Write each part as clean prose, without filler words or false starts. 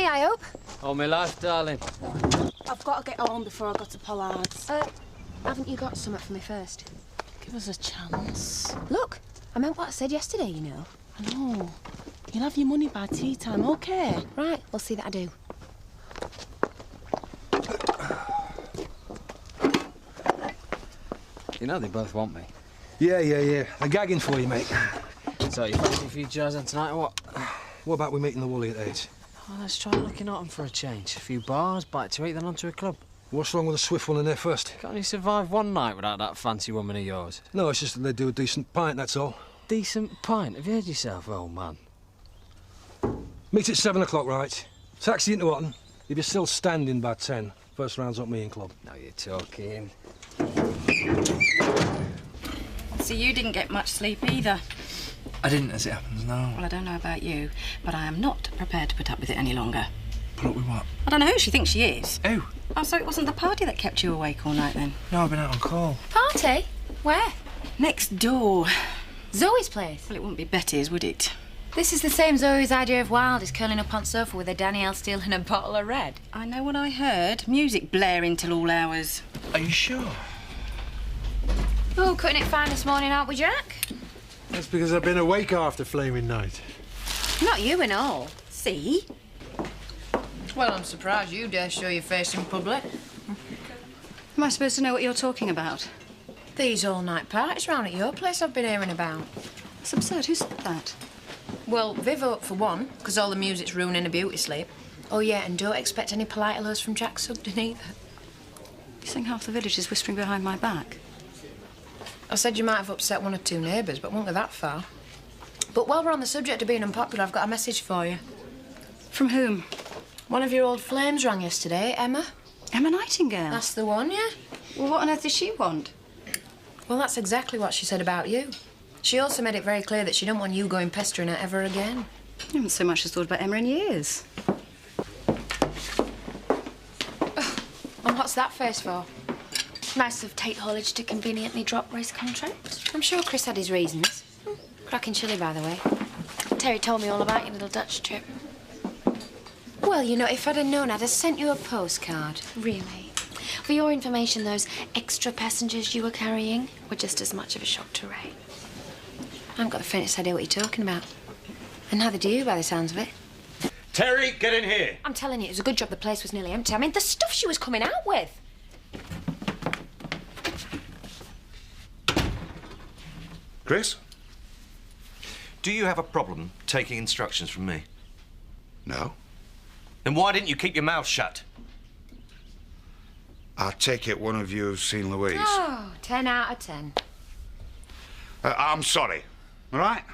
me, I hope. All my life, darling. I've got to get home before I go to Pollard's. Haven't you got something for me first? Give us a chance. Look, I meant what I said yesterday, you know. I know. You'll have your money by tea time, OK? Right, we'll see that I do. You know they both want me. Yeah. They're gagging for you, mate. So, you fancy a few jars on tonight or what? What about we meeting the Woolly at 8? Oh, let's try looking at them for a change. A few bars, bite to eat, then onto a club. What's wrong with a swift one in there first? Can't you survive one night without that fancy woman of yours? No, it's just that they do a decent pint, that's all. Decent pint? Have you heard yourself, old man? Meet at 7 o'clock, right? Taxi into Otten. If you're still standing by 10, first round's up me and club. Now you're talking. So you didn't get much sleep either? I didn't, as it happens, no. Well, I don't know about you, but I am not prepared to put up with it any longer. Put up with what? I don't know who she thinks she is. Who? Oh, so it wasn't the party that kept you awake all night, then? No, I've been out on call. Party? Where? Next door. Zoe's place. Well, it wouldn't be Betty's, would it? This is the same Zoe's idea of wild as curling up on sofa with a Danielle stealing a bottle of red. I know what I heard. Music blaring till all hours. Are you sure? Oh, cutting it fine this morning, aren't we, Jack? That's because I've been awake after flaming night. Not you and all. See? Well, I'm surprised you dare show your face in public. Am I supposed to know what you're talking about? These all-night parties round at your place I've been hearing about. It's absurd. Who said that? Well, Viv up for one, because all the music's ruining a beauty sleep. Oh, yeah, and don't expect any polite hellos from Jack Sugden either. You think half the village is whispering behind my back? I said you might have upset one or two neighbours, but won't go that far. But while we're on the subject of being unpopular, I've got a message for you. From whom? One of your old flames rang yesterday, Emma. Emma Nightingale? That's the one, yeah? Well, what on earth does she want? Well, that's exactly what she said about you. She also made it very clear that she didn't want you going pestering her ever again. I haven't so much as thought about Emma in years. Oh, and what's that face for? Nice of Tate Hollidge to conveniently drop race contract. I'm sure Chris had his reasons. Cracking chilly, by the way. Terry told me all about your little Dutch trip. Well, you know, if I'd have known, I'd have sent you a postcard. Really? For your information, those extra passengers you were carrying were just as much of a shock to Ray. I haven't got the faintest idea what you're talking about. And neither do you, by the sounds of it. Terry, get in here. I'm telling you, it was a good job the place was nearly empty. I mean, the stuff she was coming out with. Chris? Do you have a problem taking instructions from me? No. Then why didn't you keep your mouth shut? I take it one of you have seen Louise. Oh, 10 out of 10. I'm sorry, all right?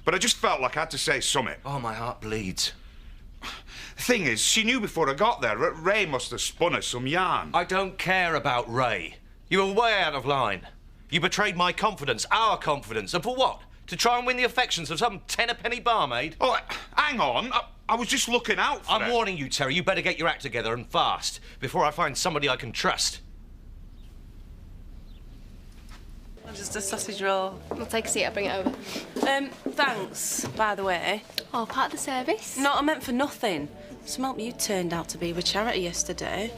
But I just felt like I had to say something. Oh, my heart bleeds. The thing is, she knew before I got there that Ray must have spun her some yarn. I don't care about Ray. You were way out of line. You betrayed my confidence, our confidence, and for what? To try and win the affections of some ten-a-penny barmaid? Oh, hang on. I was just looking out for I'm her. warning you, Terry. You better get your act together and fast before I find somebody I can trust. Just a sausage roll. We'll take a seat, I'll bring it over. Thanks, by the way. Oh, part of the service? No, I meant for nothing. Some help you turned out to be with charity yesterday.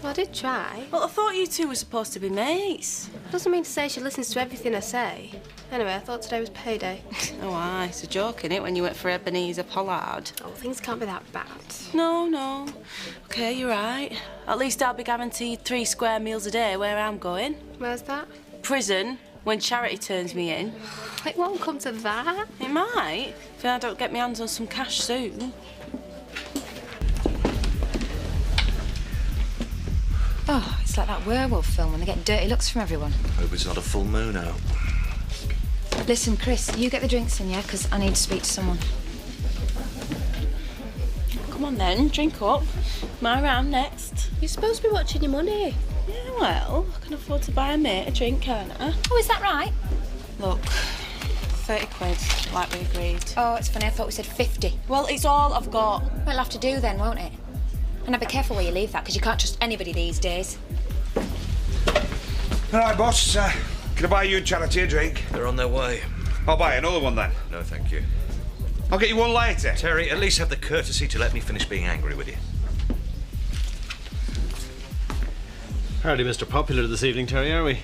Well, I did try. Well, I thought you two were supposed to be mates. Doesn't mean to say she listens to everything I say. Anyway, I thought today was payday. Oh, aye. It's a joke, innit, when you went for Ebenezer Pollard? Oh, things can't be that bad. No. OK, you're right. At least I'll be guaranteed 3 square meals a day where I'm going. Where's that? Prison, when charity turns me in. It won't come to that. It might, if I don't get my hands on some cash soon. Oh, it's like that werewolf film when they get dirty looks from everyone. Hope it's not a full moon out. Listen, Chris, you get the drinks in, yeah? Because I need to speak to someone. Come on then, drink up. My round next. You're supposed to be watching your money. Yeah, well, I can afford to buy a mate a drink, can't I? Oh, is that right? Look, 30 quid, like we agreed. Oh, it's funny, I thought we said 50. Well, it's all I've got. Well, it'll have to do then, won't it? And now be careful where you leave that, because you can't trust anybody these days. All right, boss. Can I buy you and Charity a drink? They're on their way. I'll buy another one then. No, thank you. I'll get you one later. Terry, at least have the courtesy to let me finish being angry with you. Hardly Mr. Popular this evening, Terry, are we?